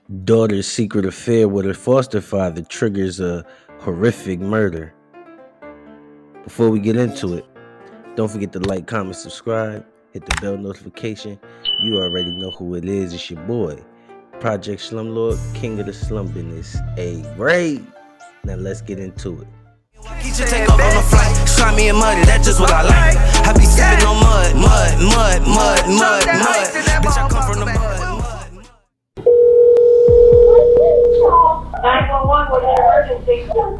Daughter's secret affair with her foster father triggers a horrific murder. Before we get into it, don't forget to like, comment, subscribe, hit the bell notification. You already know who it is. It's your boy, Project Slumlord, King of the Slum Business. Hey, Ray. Now let's get into it. You should take off on a flight, slimy me and muddy, that's just what I like. I be sipping on mud. Bitch, I come from the mud. 911 was an emergency. What's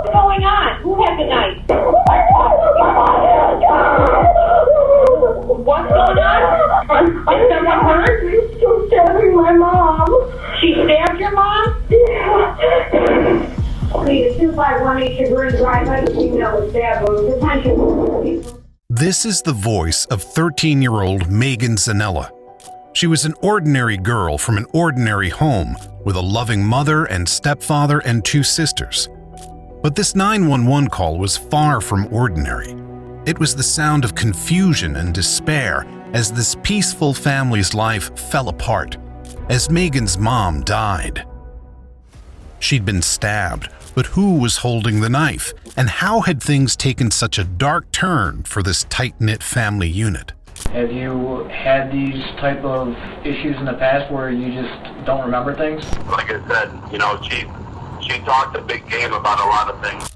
going on? Who had the knife? What's going on? Is someone hurt? She's stabbing my mom. She stabbed your mom? Yeah. Please, 251 Chagrin Drive, let me know the stab wound. Attention. This is the voice of 13-year-old Megan Zanella. She was an ordinary girl from an ordinary home with a loving mother and stepfather and 2 sisters. But this 911 call was far from ordinary. It was the sound of confusion and despair as this peaceful family's life fell apart, as Megan's mom died. She'd been stabbed, but who was holding the knife? And how had things taken such a dark turn for this tight-knit family unit? Have you had these type of issues in the past where you just don't remember things? Like I said, she talked a big game about a lot of things.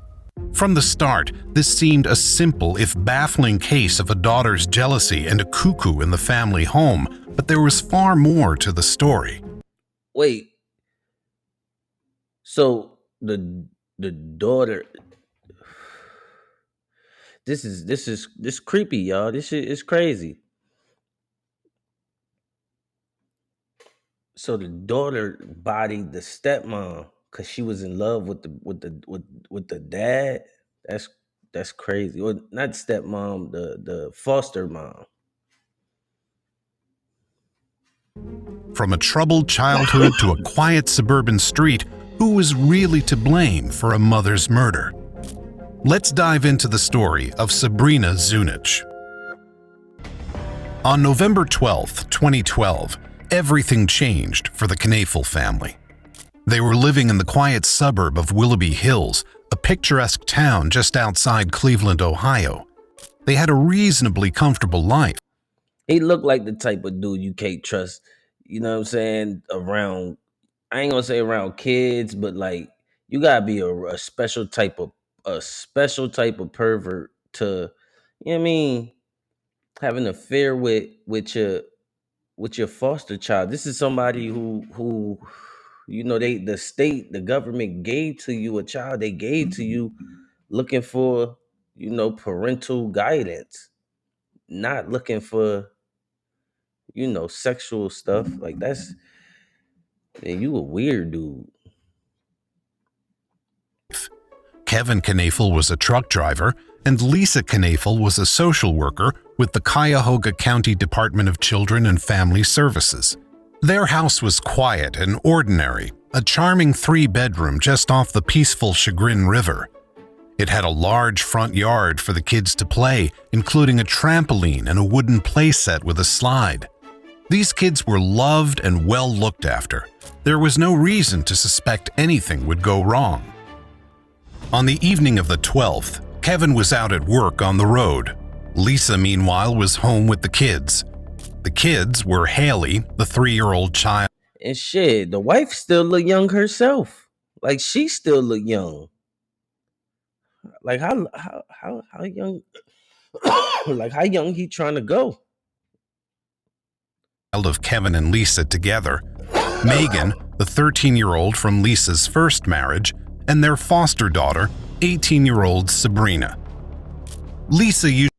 From the start, this seemed a simple if baffling case of a daughter's jealousy and a cuckoo in the family home, but there was far more to the story. Wait. So the daughter. This is creepy, y'all. This shit is crazy. So the daughter bodied the stepmom because she was in love with the dad. That's crazy. Or not stepmom, the foster mom. From a troubled childhood to a quiet suburban street, who was really to blame for a mother's murder? Let's dive into the story of Sabrina Zunich. On November 12, 2012, everything changed for the Knafel family. They were living in the quiet suburb of Willoughby Hills, a picturesque town just outside Cleveland, Ohio. They had a reasonably comfortable life. He looked like the type of dude you can't trust, you know what I'm saying, around, I ain't gonna say around kids, but like you gotta be a special type of pervert to, you know what I mean, have an affair with your foster child. This is somebody who the government gave to you a child. They gave to you looking for, parental guidance, not looking for, sexual stuff. Like that's, man, you a weird dude. Kevin Knafel was a truck driver, and Lisa Knafel was a social worker with the Cuyahoga County Department of Children and Family Services. Their house was quiet and ordinary, a charming 3-bedroom just off the peaceful Chagrin River. It had a large front yard for the kids to play, including a trampoline and a wooden playset with a slide. These kids were loved and well looked after. There was no reason to suspect anything would go wrong. On the evening of the 12th, Kevin was out at work on the road. Lisa, meanwhile, was home with the kids. The kids were Haley, the 3-year-old child. And shit, the wife still look young herself. Like she still look young. Like how young like how young he trying to go? Of Kevin and Lisa together, Megan, the 13-year-old from Lisa's first marriage, and their foster daughter, 18-year-old Sabrina. Lisa used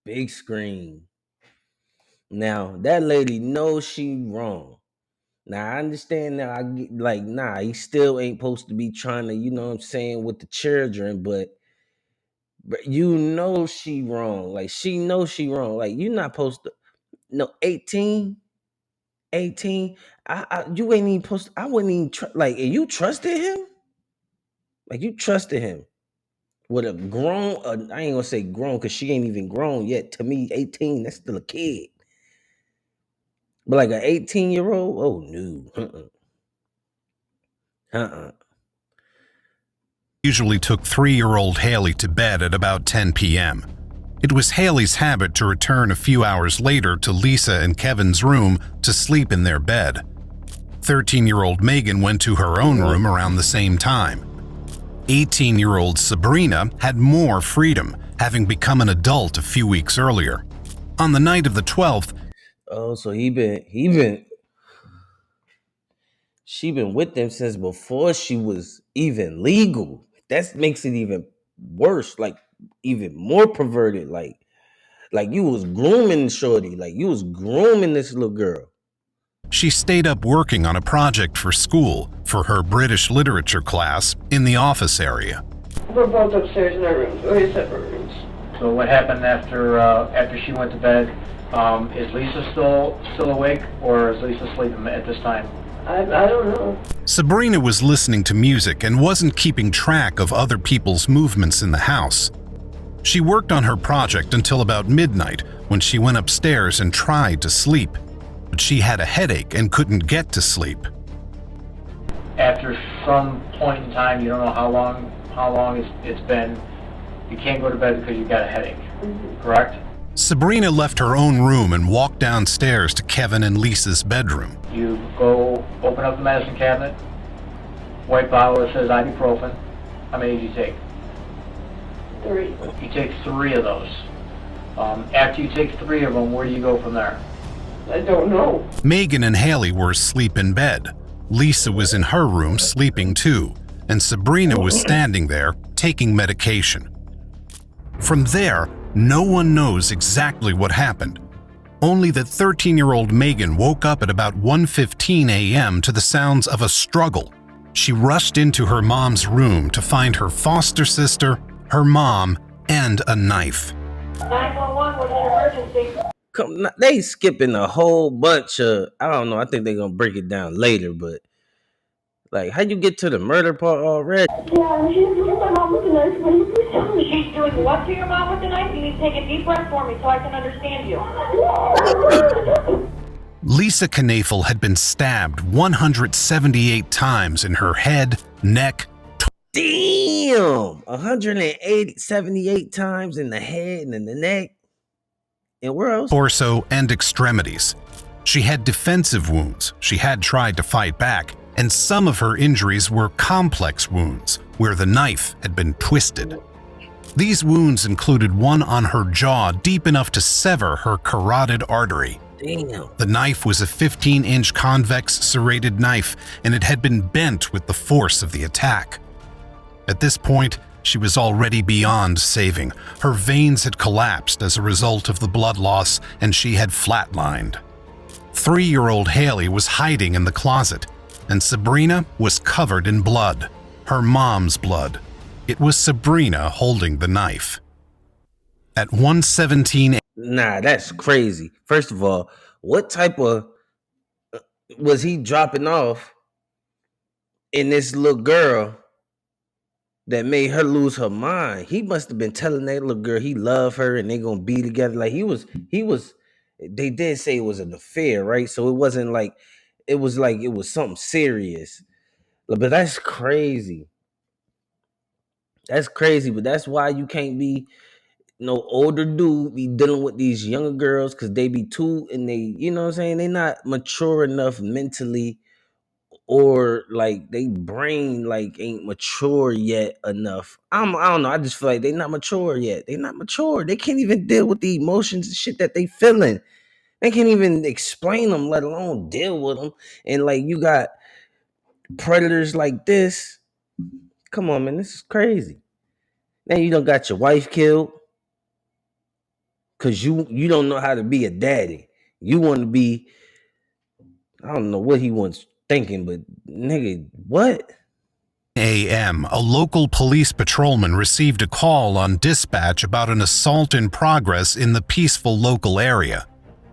Big screen. Now that lady knows she wrong. Now I understand now. I get like, nah, he still ain't supposed to be trying to, you know what I'm saying, with the children, but you know she wrong. Like she knows she wrong. Like you're not supposed to. No, 18. You ain't even supposed to, I wouldn't even like, and you trusted him? Like you trusted him. With a grown, I ain't gonna say grown because she ain't even grown yet. To me, 18, that's still a kid. But like an 18-year-old, oh no, uh-uh. Usually took 3-year-old Haley to bed at about 10 p.m. It was Haley's habit to return a few hours later to Lisa and Kevin's room to sleep in their bed. 13-year-old Megan went to her own room around the same time. 18-year-old Sabrina had more freedom, having become an adult a few weeks earlier. On the night of the 12th, Oh, so she been with them since before she was even legal. That makes it even worse, like even more perverted. Like you was grooming Shorty, like you was grooming this little girl. she stayed up working on a project for school for her British literature class in the office area. We're both upstairs in our rooms. We're in separate rooms. So what happened after she went to bed? Is Lisa still awake, or is Lisa sleeping at this time? I don't know. Sabrina was listening to music and wasn't keeping track of other people's movements in the house. She worked on her project until about midnight when she went upstairs and tried to sleep, but she had a headache and couldn't get to sleep. After some point in time, you don't know how long it's been, you can't go to bed because you've got a headache, correct? Sabrina left her own room and walked downstairs to Kevin and Lisa's bedroom. You go open up the medicine cabinet, white bottle that says ibuprofen. How many do you take? 3. You take 3 of those. After you take 3 of them, where do you go from there? I don't know. Megan and Haley were asleep in bed. Lisa was in her room sleeping too, and Sabrina was standing there taking medication. From there, no one knows exactly what happened. Only that 13-year-old Megan woke up at about 1:15 a.m. to the sounds of a struggle. She rushed into her mom's room to find her foster sister, her mom, and a knife. 911 was an emergency. They skipping a whole bunch of, I don't know, I think they're gonna break it down later, but like how you get to the murder part already? Yeah, she's doing my mom with a knife. Will you please tell me? She's doing what to your mom with the knife? You need to take a deep breath for me so I can understand you. Lisa Knaefel had been stabbed 178 times in her head, neck, Damn, 178 times in the head and in the neck. And where else? torso, and extremities. She had defensive wounds. She had tried to fight back, and some of her injuries were complex wounds, where the knife had been twisted. These wounds included one on her jaw deep enough to sever her carotid artery. Damn. The knife was a 15-inch convex serrated knife, and it had been bent with the force of the attack. At this point, she was already beyond saving. Her veins had collapsed as a result of the blood loss, and she had flatlined. 3-year-old Haley was hiding in the closet, and Sabrina was covered in blood, her mom's blood. It was Sabrina holding the knife. At 1:17 Nah, that's crazy. First of all, what type of was he dropping off in this little girl that made her lose her mind? He must have been telling that little girl he loved her and they gonna be together. Like he was. They did say it was an affair, right? So it wasn't like it was something serious. But that's crazy. That's crazy. But that's why you can't be no older dude be dealing with these younger girls because they be too and they, you know what I'm saying? They not mature enough mentally, or like they brain like ain't mature yet enough. I don't know. I just feel like they not mature yet. They not mature. They can't even deal with the emotions and shit that they feeling. They can't even explain them, let alone deal with them. And like you got predators like this. Come on, man, this is crazy. Now you don't got your wife killed because you don't know how to be a daddy. You want to be, I don't know what he wants thinking, but nigga, what? a.m., a local police patrolman received a call on dispatch about an assault in progress in the peaceful local area.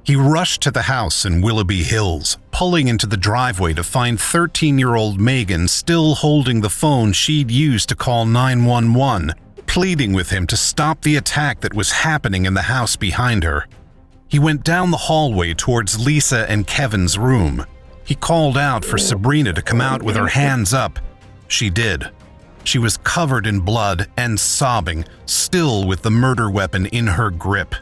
He rushed to the house in Willoughby Hills, pulling into the driveway to find 13-year-old Megan still holding the phone she'd used to call 911, pleading with him to stop the attack that was happening in the house behind her. He went down the hallway towards Lisa and Kevin's room. He called out for Sabrina to come out with her hands up. She did. She was covered in blood and sobbing, still with the murder weapon in her grip.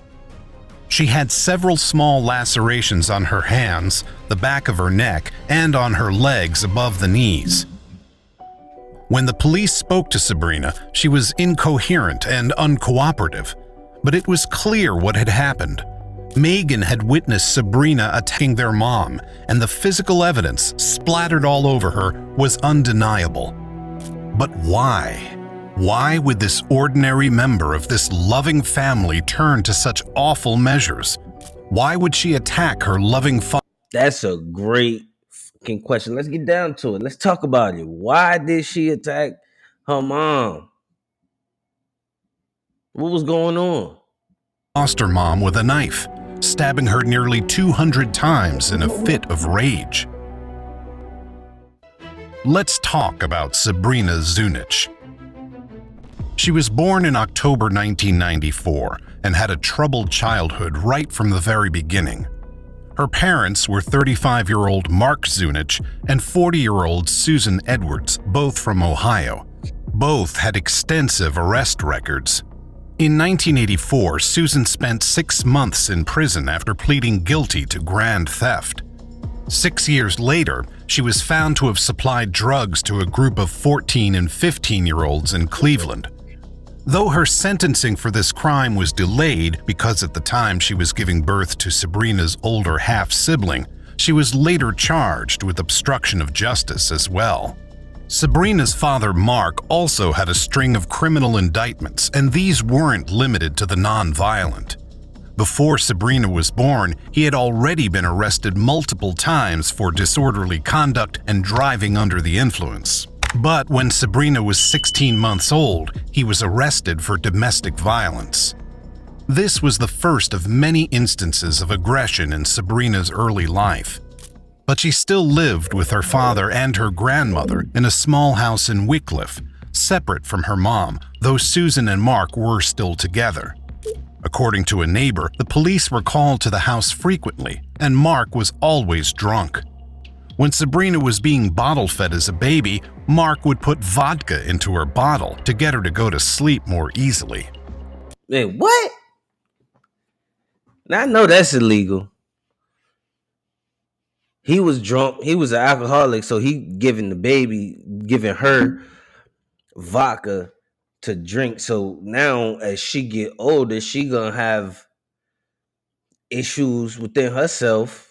She had several small lacerations on her hands, the back of her neck, and on her legs above the knees. When the police spoke to Sabrina, she was incoherent and uncooperative, but it was clear what had happened. Megan had witnessed Sabrina attacking their mom, and the physical evidence splattered all over her was undeniable. But why? Why would this ordinary member of this loving family turn to such awful measures? Why would she attack her loving father? That's a great fucking question. Let's get down to it. Let's talk about it. Why did she attack her mom? What was going on? Foster mom with a knife, stabbing her nearly 200 times in a fit of rage. Let's talk about Sabrina Zunich. She was born in October 1994 and had a troubled childhood right from the very beginning. Her parents were 35-year-old Mark Zunich and 40-year-old Susan Edwards, both from Ohio. Both had extensive arrest records. In 1984, Susan spent 6 months in prison after pleading guilty to grand theft. 6 years later, she was found to have supplied drugs to a group of 14 and 15-year-olds in Cleveland. Though her sentencing for this crime was delayed because at the time she was giving birth to Sabrina's older half-sibling, she was later charged with obstruction of justice as well. Sabrina's father, Mark, also had a string of criminal indictments, and these weren't limited to the non-violent. Before Sabrina was born, he had already been arrested multiple times for disorderly conduct and driving under the influence. But when Sabrina was 16 months old, he was arrested for domestic violence. This was the first of many instances of aggression in Sabrina's early life. But she still lived with her father and her grandmother in a small house in Wycliffe, separate from her mom, though Susan and Mark were still together. According to a neighbor, the police were called to the house frequently, and Mark was always drunk. When Sabrina was being bottle-fed as a baby, Mark would put vodka into her bottle to get her to go to sleep more easily. Man, what? Now I know that's illegal. He was drunk. He was an alcoholic, so he giving her vodka to drink. So now as she get older, she gonna have issues within herself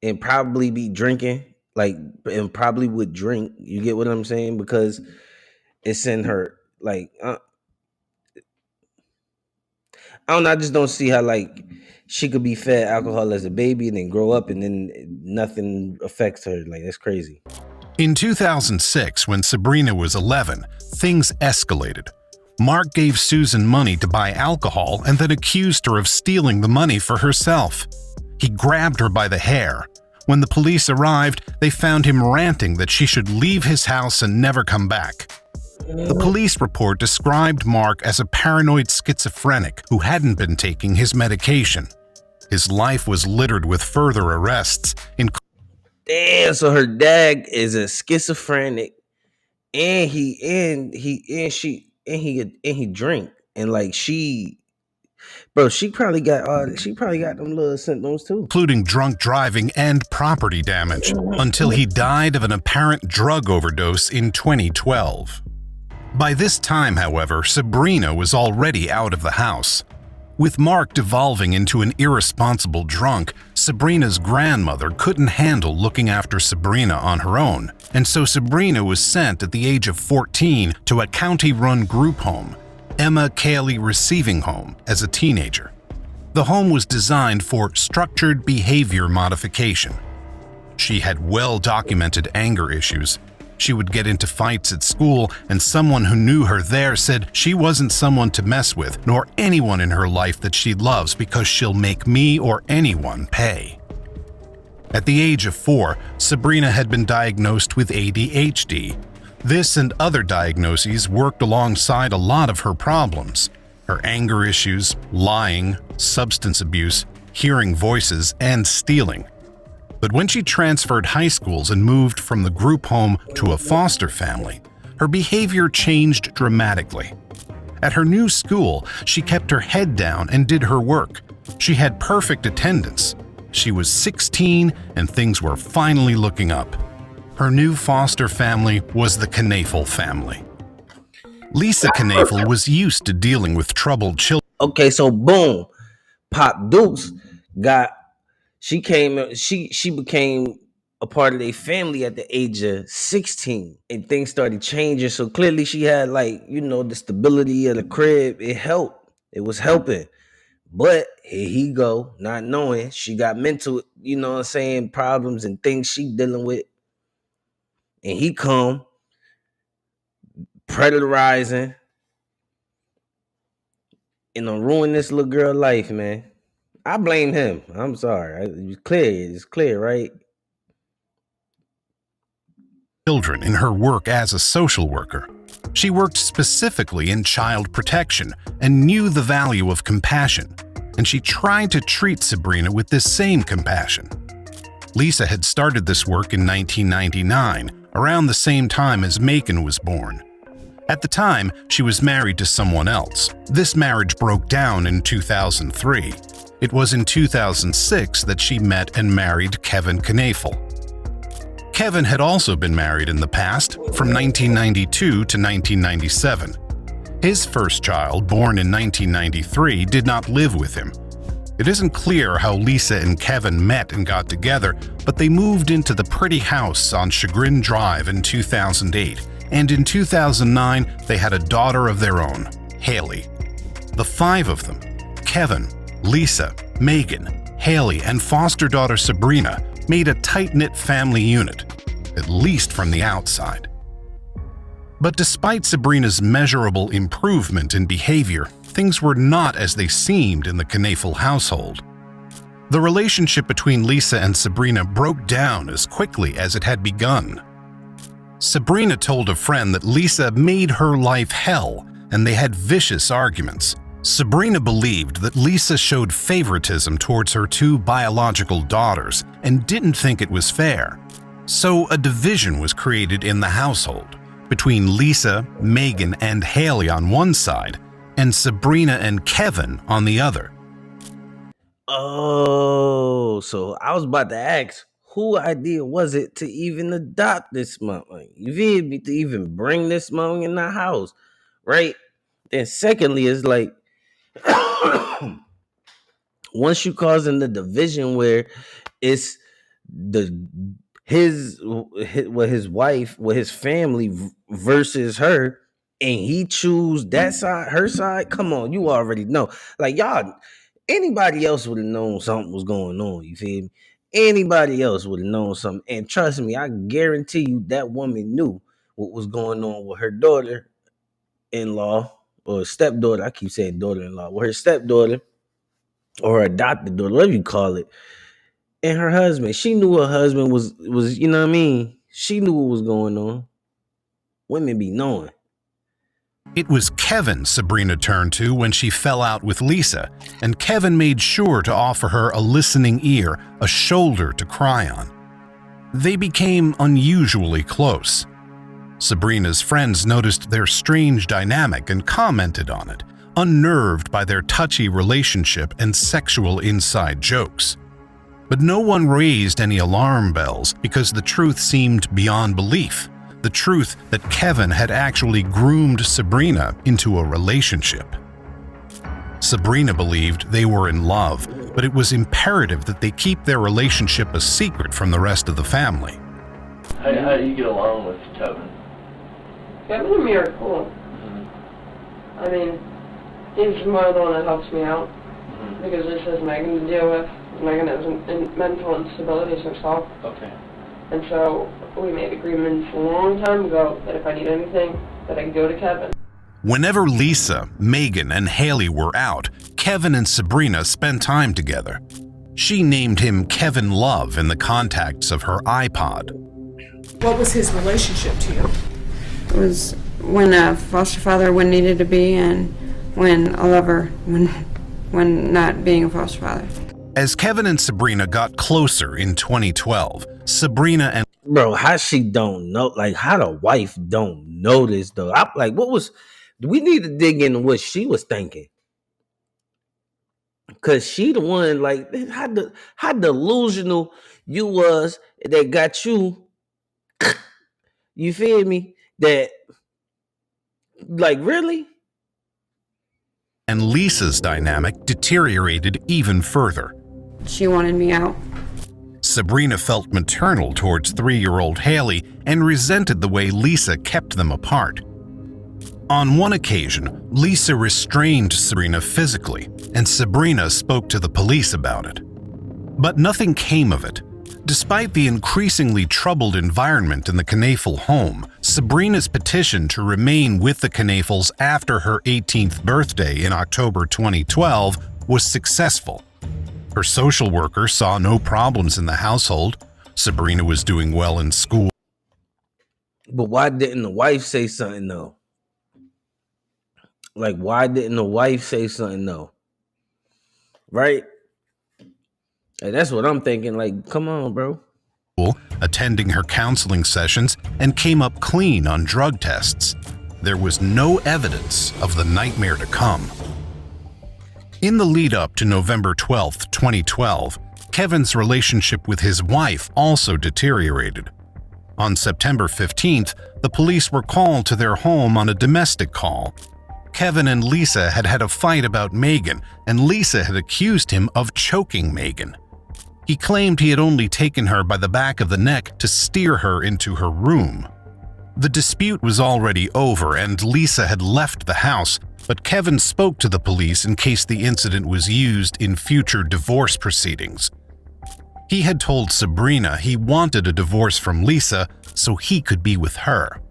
and probably be drinking, and probably would drink. You get what I'm saying? Because it's in her, I don't know. I just don't see how she could be fed alcohol as a baby and then grow up and then nothing affects her. That's crazy. In 2006, when Sabrina was 11, things escalated. Mark gave Susan money to buy alcohol and then accused her of stealing the money for herself. He grabbed her by the hair. When the police arrived, they found him ranting that she should leave his house and never come back. The police report described Mark as a paranoid schizophrenic who hadn't been taking his medication. His life was littered with further arrests. Damn, so her dad is a schizophrenic, and he drink, and she probably got them little symptoms too, including drunk driving and property damage, until he died of an apparent drug overdose in 2012. By this time, however, Sabrina was already out of the house. With Mark devolving into an irresponsible drunk, Sabrina's grandmother couldn't handle looking after Sabrina on her own, and so Sabrina was sent at the age of 14 to a county-run group home, Emma Cayley Receiving Home, as a teenager. The home was designed for structured behavior modification. She had well-documented anger issues. She would get into fights at school, and someone who knew her there said she wasn't someone to mess with, nor anyone in her life that she loves, because she'll make me or anyone pay. At the age of 4, Sabrina had been diagnosed with ADHD. This and other diagnoses worked alongside a lot of her problems: her anger issues, lying, substance abuse, hearing voices, and stealing. But when she transferred high schools and moved from the group home to a foster family, her behavior changed dramatically. At her new school, she kept her head down and did her work. She had perfect attendance. She was 16 and things were finally looking up. Her new foster family was the Knaefel family. Lisa Knaefel was used to dealing with troubled children. Okay, so boom, Pop Dukes she became a part of their family at the age of 16, and things started changing. So clearly she had, like, the stability of the crib. It helped. It was helping. But here he go, not knowing she got mental, problems and things she dealing with. And he come predatorizing and ruin this little girl life, man. I blame him. I'm sorry. It's clear, right? Children in her work as a social worker. She worked specifically in child protection and knew the value of compassion, and she tried to treat Sabrina with this same compassion. Lisa had started this work in 1999, around the same time as Macon was born. At the time, she was married to someone else. This marriage broke down in 2003. It was in 2006 that she met and married Kevin Knaefel. Kevin had also been married in the past, from 1992 to 1997. His first child, born in 1993, did not live with him. It isn't clear how Lisa and Kevin met and got together, but they moved into the pretty house on Chagrin Drive in 2008, and in 2009 they had a daughter of their own, Haley. The five of them, Kevin, Lisa, Megan, Haley, and foster daughter Sabrina, made a tight-knit family unit, at least from the outside. But despite Sabrina's measurable improvement in behavior, things were not as they seemed in the Knaefel household. The relationship between Lisa and Sabrina broke down as quickly as it had begun. Sabrina told a friend that Lisa made her life hell, and they had vicious arguments. Sabrina believed that Lisa showed favoritism towards her two biological daughters and didn't think it was fair. So a division was created in the household between Lisa, Megan, and Haley on one side, and Sabrina and Kevin on the other. Oh, so I was about to ask, who idea was it to even adopt this motherfucker? You feel me? To even bring this motherfucker in the house, right? Then secondly, it's like, once you causing the division where it's his wife, his family versus her, and he choose that side, her side. Come on, you already know. Like, y'all, anybody else would have known something was going on. You feel me? Anybody else would have known something. And trust me, I guarantee you that woman knew what was going on with her daughter-in-law or stepdaughter. I keep saying daughter-in-law. With her stepdaughter or her adopted daughter, whatever you call it. And her husband. She knew her husband was, you know what I mean? She knew what was going on. Women be knowing. It was Kevin Sabrina turned to when she fell out with Lisa, and Kevin made sure to offer her a listening ear, a shoulder to cry on. They became unusually close. Sabrina's friends noticed their strange dynamic and commented on it, unnerved by their touchy relationship and sexual inside jokes. But no one raised any alarm bells because the truth seemed beyond belief. The truth that Kevin had actually groomed Sabrina into a relationship. Sabrina believed they were in love, but it was imperative that they keep their relationship a secret from the rest of the family. How do you get along with Kevin? Kevin's a miracle. Mm-hmm. I mean, he's more the one that helps me out. Mm-hmm. Because this is Megan to deal with. Megan has mental instabilities herself. Okay. And so we made agreements a long time ago that if I need anything, that I can go to Kevin. Whenever Lisa, Megan, and Haley were out, Kevin and Sabrina spent time together. She named him Kevin Love in the contacts of her iPod. What was his relationship to you? It was when a foster father when needed to be, and when a lover when not being a foster father. As Kevin and Sabrina got closer in 2012, Sabrina and Bro, how she don't know? Like, how the wife don't know this though? I'm like, what was? We need to dig into what she was thinking, cause she the one. Like, how delusional you was that got you. You feel me? That, like, really? Lisa's dynamic deteriorated even further. She wanted me out. Sabrina felt maternal towards 3-year-old Haley and resented the way Lisa kept them apart. On one occasion, Lisa restrained Sabrina physically, and Sabrina spoke to the police about it. But nothing came of it. Despite the increasingly troubled environment in the Knaefel home, Sabrina's petition to remain with the Knaefels after her 18th birthday in October 2012 was successful. Her social worker saw no problems in the household. Sabrina was doing well in school. But why didn't the wife say something though? Like, why didn't the wife say something though? Right? And that's what I'm thinking. Like, come on, bro. Attending her counseling sessions, and came up clean on drug tests. There was no evidence of the nightmare to come. In the lead up to November 12, 2012, Kevin's relationship with his wife also deteriorated. On September 15th, the police were called to their home on a domestic call. Kevin and Lisa had had a fight about Megan, and Lisa had accused him of choking Megan. He claimed he had only taken her by the back of the neck to steer her into her room. The dispute was already over and Lisa had left the house, but Kevin spoke to the police in case the incident was used in future divorce proceedings. He had told Sabrina he wanted a divorce from Lisa so he could be with her.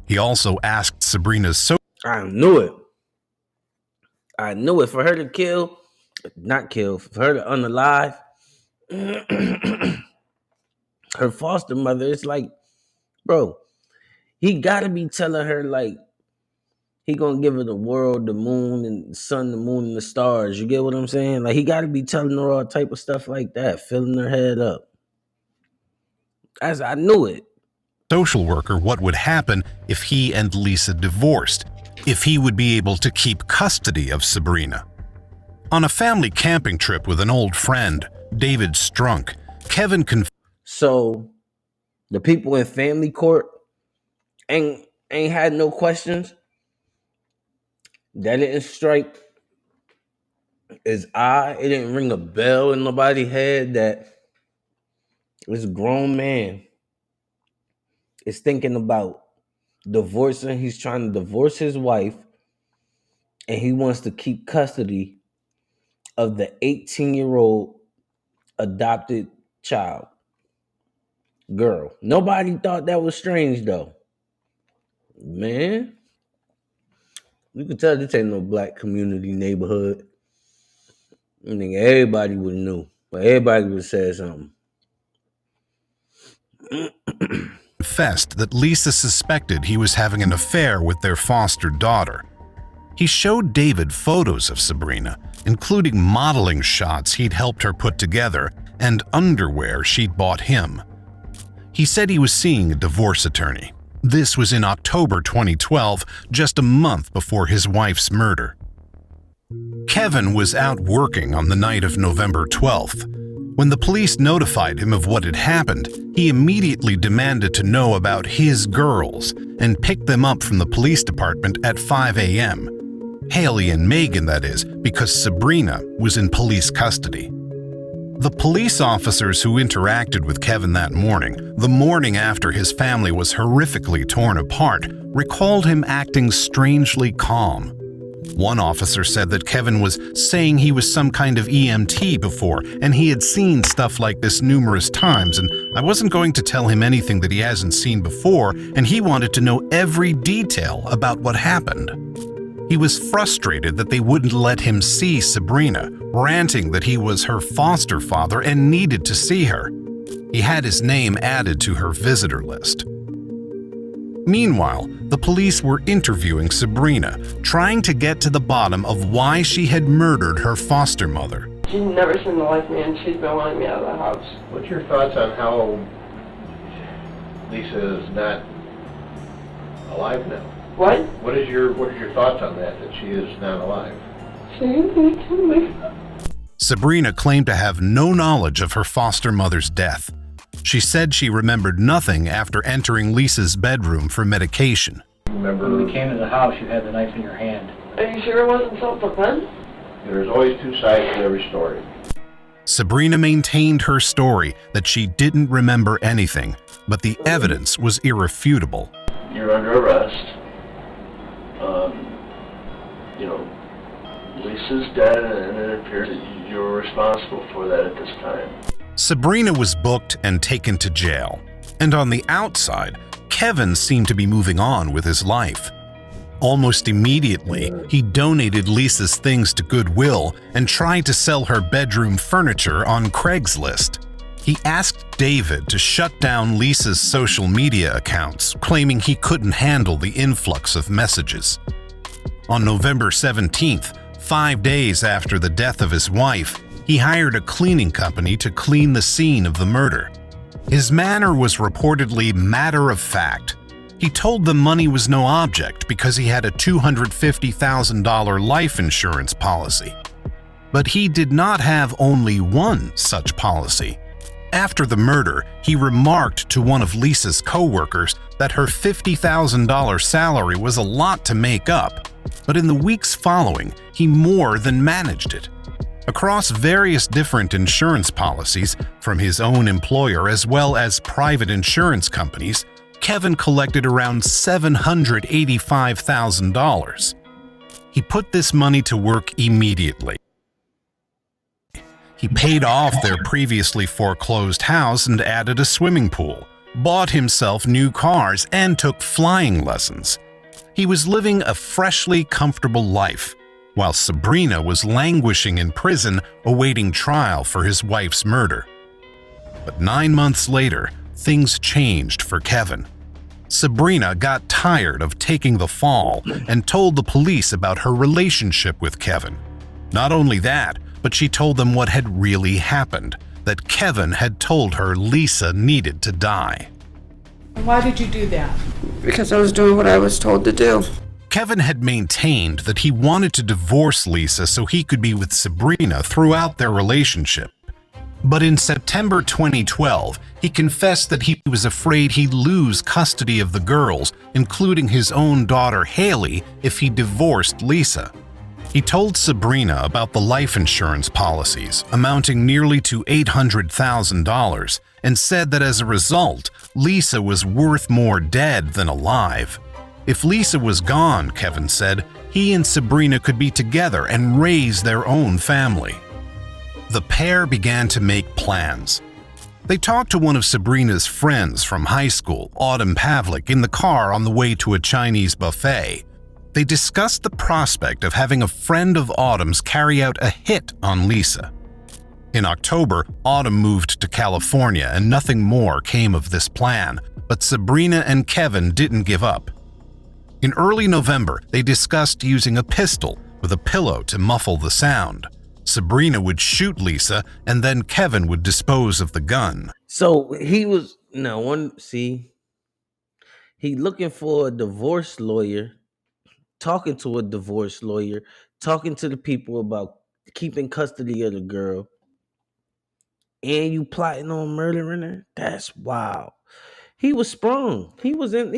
He also asked Sabrina's I knew it. I knew it. For her to kill, not kill, for her to unalive her foster mother, it's like, bro, he gotta be telling her, like, he gonna give her the world, the moon, and the sun, the moon, and the stars. You get what I'm saying? Like, he gotta be telling her all type of stuff like that, filling her head up. As I knew it. social worker what would happen if he and Lisa divorced, if he would be able to keep custody of Sabrina. On a family camping trip with an old friend, David Strunk, Kevin So the people in family court ain't had no questions. That didn't strike his eye. It didn't ring a bell in nobody's head that this grown man is thinking about divorcing. He's trying to divorce his wife, and he wants to keep custody of the 18-year-old adopted child. Girl. Nobody thought that was strange though. Man. You can tell this ain't no black community neighborhood. I think everybody would knew. But everybody would have said something. confessed that Lisa suspected he was having an affair with their foster daughter. He showed David photos of Sabrina, including modeling shots he'd helped her put together and underwear she'd bought him. He said he was seeing a divorce attorney. This was in October 2012, just a month before his wife's murder. Kevin was out working on the night of November 12th. When the police notified him of what had happened, he immediately demanded to know about his girls and picked them up from the police department at 5 a.m. Haley and Megan, that is, because Sabrina was in police custody. The police officers who interacted with Kevin that morning, the morning after his family was horrifically torn apart, recalled him acting strangely calm. One officer said that Kevin was saying he was some kind of EMT before, and he had seen stuff like this numerous times, and I wasn't going to tell him anything that he hasn't seen before, and he wanted to know every detail about what happened. He was frustrated that they wouldn't let him see Sabrina, ranting that he was her foster father and needed to see her. He had his name added to her visitor list. Meanwhile, the police were interviewing Sabrina, trying to get to the bottom of why she had murdered her foster mother. She's never seen the life of me, and she's been wanting me out of the house. What's your thoughts on how Lisa is not alive now? What? What are your thoughts on that she is not alive? She didn't kill me. Sabrina claimed to have no knowledge of her foster mother's death. She said she remembered nothing after entering Lisa's bedroom for medication. Remember, When we came to the house, you had the knife in your hand. Are you sure it wasn't self-defense? there's always two sides to every story. Sabrina maintained her story that she didn't remember anything, but the evidence was irrefutable. You're under arrest. Lisa's dead, and it appears that you're responsible for that at this time. Sabrina was booked and taken to jail, and on the outside, Kevin seemed to be moving on with his life. Almost immediately, he donated Lisa's things to Goodwill and tried to sell her bedroom furniture on Craigslist. He asked David to shut down Lisa's social media accounts, claiming he couldn't handle the influx of messages. On November 17th, 5 days after the death of his wife, he hired a cleaning company to clean the scene of the murder. His manner was reportedly matter-of-fact. He told them money was no object because he had a $250,000 life insurance policy. But he did not have only one such policy. After the murder, he remarked to one of Lisa's co-workers that her $50,000 salary was a lot to make up, but in the weeks following, he more than managed it. Across various different insurance policies, from his own employer as well as private insurance companies, Kevin collected around $785,000. He put this money to work immediately. He paid off their previously foreclosed house and added a swimming pool, bought himself new cars, and took flying lessons. He was living a freshly comfortable life, while Sabrina was languishing in prison awaiting trial for his wife's murder. But 9 months later, things changed for Kevin. Sabrina got tired of taking the fall and told the police about her relationship with Kevin. Not only that, but she told them what had really happened, that Kevin had told her Lisa needed to die. Why did you do that? Because I was doing what I was told to do. Kevin had maintained that he wanted to divorce Lisa so he could be with Sabrina throughout their relationship. But in September 2012, he confessed that he was afraid he'd lose custody of the girls, including his own daughter Haley, if he divorced Lisa. He told Sabrina about the life insurance policies, amounting nearly to $800,000, and said that as a result, Lisa was worth more dead than alive. If Lisa was gone, Kevin said, he and Sabrina could be together and raise their own family. The pair began to make plans. They talked to one of Sabrina's friends from high school, Autumn Pavlik, in the car on the way to a Chinese buffet. They discussed the prospect of having a friend of Autumn's carry out a hit on Lisa. In October, Autumn moved to California and nothing more came of this plan, but Sabrina and Kevin didn't give up. In early November, they discussed using a pistol with a pillow to muffle the sound. Sabrina would shoot Lisa, and then Kevin would dispose of the gun. So he was he looking for a divorce lawyer, talking to a divorce lawyer, talking to the people about keeping custody of the girl, and you plotting on murdering her. That's wild. He was sprung. He was in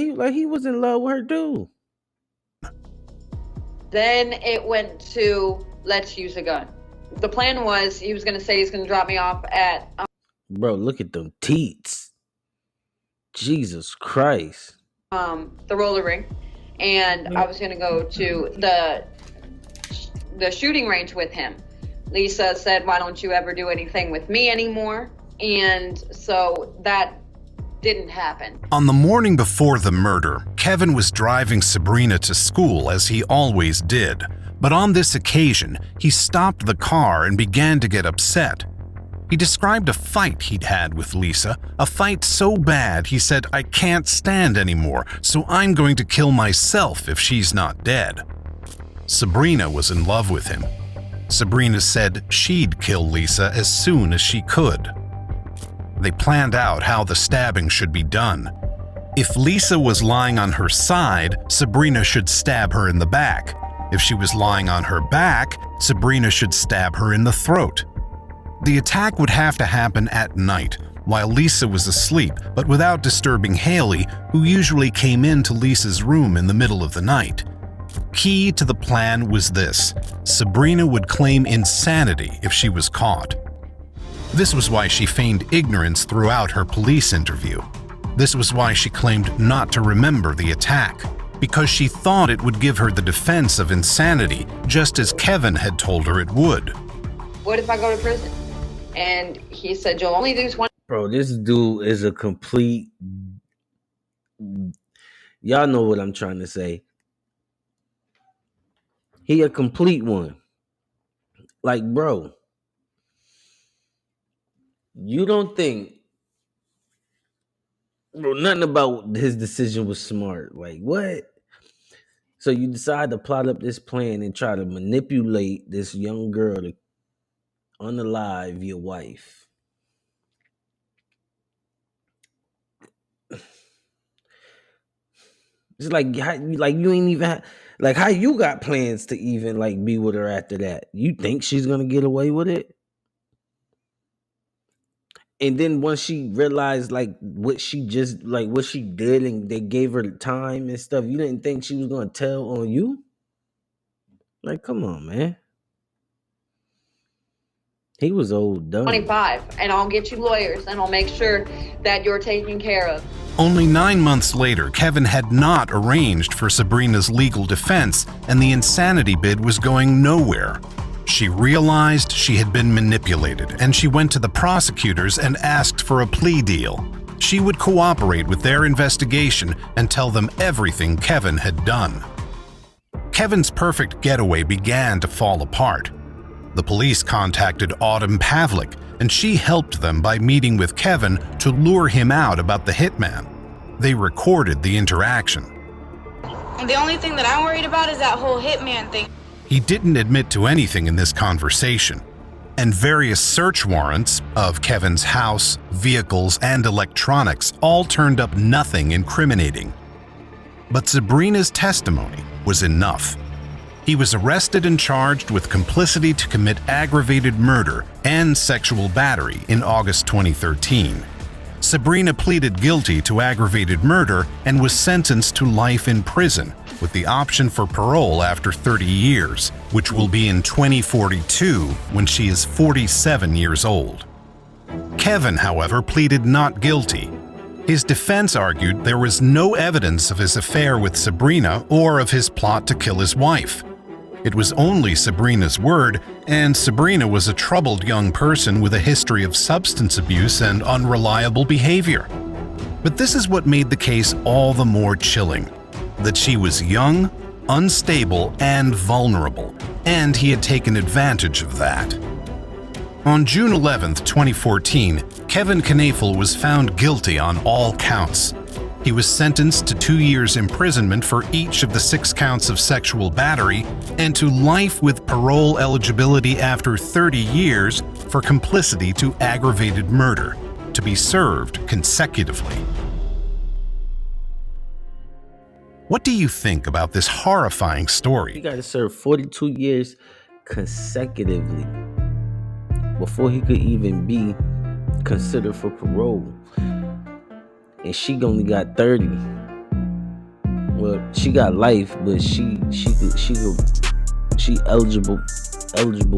love with her dude. Then it went to let's use a gun. The plan was he was going to say he's going to drop me off at Bro, look at them teats. Jesus Christ. the roller ring, and I was going to go to the shooting range with him. Lisa said, "Why don't you ever do anything with me anymore?" And so that didn't happen. On the morning before the murder, Kevin was driving Sabrina to school as he always did. But on this occasion, he stopped the car and began to get upset. He described a fight he'd had with Lisa, a fight so bad he said, "I can't stand anymore, so I'm going to kill myself if she's not dead." Sabrina was in love with him. Sabrina said she'd kill Lisa as soon as she could. They planned out how the stabbing should be done. If Lisa was lying on her side, Sabrina should stab her in the back. If she was lying on her back, Sabrina should stab her in the throat. The attack would have to happen at night, while Lisa was asleep, but without disturbing Haley, who usually came into Lisa's room in the middle of the night. Key to the plan was this: Sabrina would claim insanity if she was caught. This was why she feigned ignorance throughout her police interview. This was why she claimed not to remember the attack, because she thought it would give her the defense of insanity, just as Kevin had told her it would. What if I go to prison? And he said, you'll only do 20. Bro, this dude is a complete... Y'all know what I'm trying to say. He a complete one. Like, bro, you don't think... Bro, nothing about his decision was smart. Like, what? So you decide to plot up this plan and try to manipulate this young girl to unalive your wife. It's like you ain't even like how you got plans to even like be with her after that. You think she's gonna get away with it? And then once she realized like what she did and they gave her the time and stuff, you didn't think she was gonna tell on you? Like, come on, man. He was old dumb. 25, and I'll get you lawyers, and I'll make sure that you're taken care of. Only 9 months later, Kevin had not arranged for Sabrina's legal defense, and the insanity bid was going nowhere. She realized she had been manipulated, and she went to the prosecutors and asked for a plea deal. She would cooperate with their investigation and tell them everything Kevin had done. Kevin's perfect getaway began to fall apart. The police contacted Autumn Pavlik, and she helped them by meeting with Kevin to lure him out about the hitman. They recorded the interaction. The only thing that I'm worried about is that whole hitman thing. He didn't admit to anything in this conversation, and various search warrants of Kevin's house, vehicles, and electronics all turned up nothing incriminating. But Sabrina's testimony was enough. He was arrested and charged with complicity to commit aggravated murder and sexual battery in August 2013. Sabrina pleaded guilty to aggravated murder and was sentenced to life in prison, with the option for parole after 30 years, which will be in 2042 when she is 47 years old. Kevin, however, pleaded not guilty. His defense argued there was no evidence of his affair with Sabrina or of his plot to kill his wife. It was only Sabrina's word, and Sabrina was a troubled young person with a history of substance abuse and unreliable behavior. But this is what made the case all the more chilling: that she was young, unstable, and vulnerable, and he had taken advantage of that. On June 11, 2014, Kevin Knaefel was found guilty on all counts. He was sentenced to 2 years imprisonment for each of the 6 counts of sexual battery and to life with parole eligibility after 30 years for complicity to aggravated murder, to be served consecutively. What do you think about this horrifying story? He got to serve 42 years consecutively before he could even be considered for parole. And she only got 30. Well, she got life, but she eligible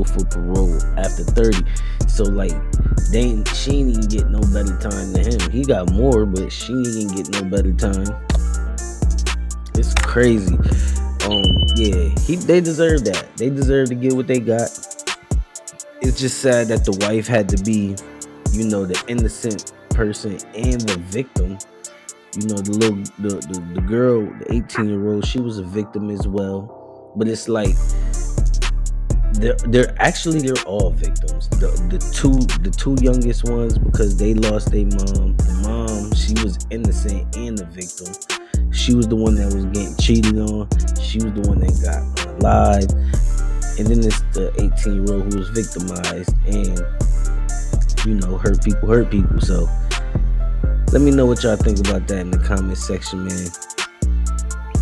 for parole after 30. So like, she ain't even get no better time than him. He got more, but she ain't get no better time. It's crazy. They deserve that. They deserve to get what they got. It's just sad that the wife had to be, the innocent person and the victim. The girl, the 18-year-old, she was a victim as well. But it's like they're all victims. The two youngest ones, because they lost their mom. The mom, she was innocent and the victim. She was the one that was getting cheated on. She was the one that got unalived. And then it's the 18-year-old who was victimized, and hurt people. So let me know what y'all think about that in the comment section, man.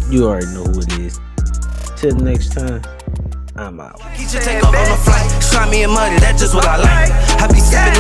You already know who it is. Till next time, I'm out. Take off on the flight, slimy and muddy, that's just what I like. I be sipping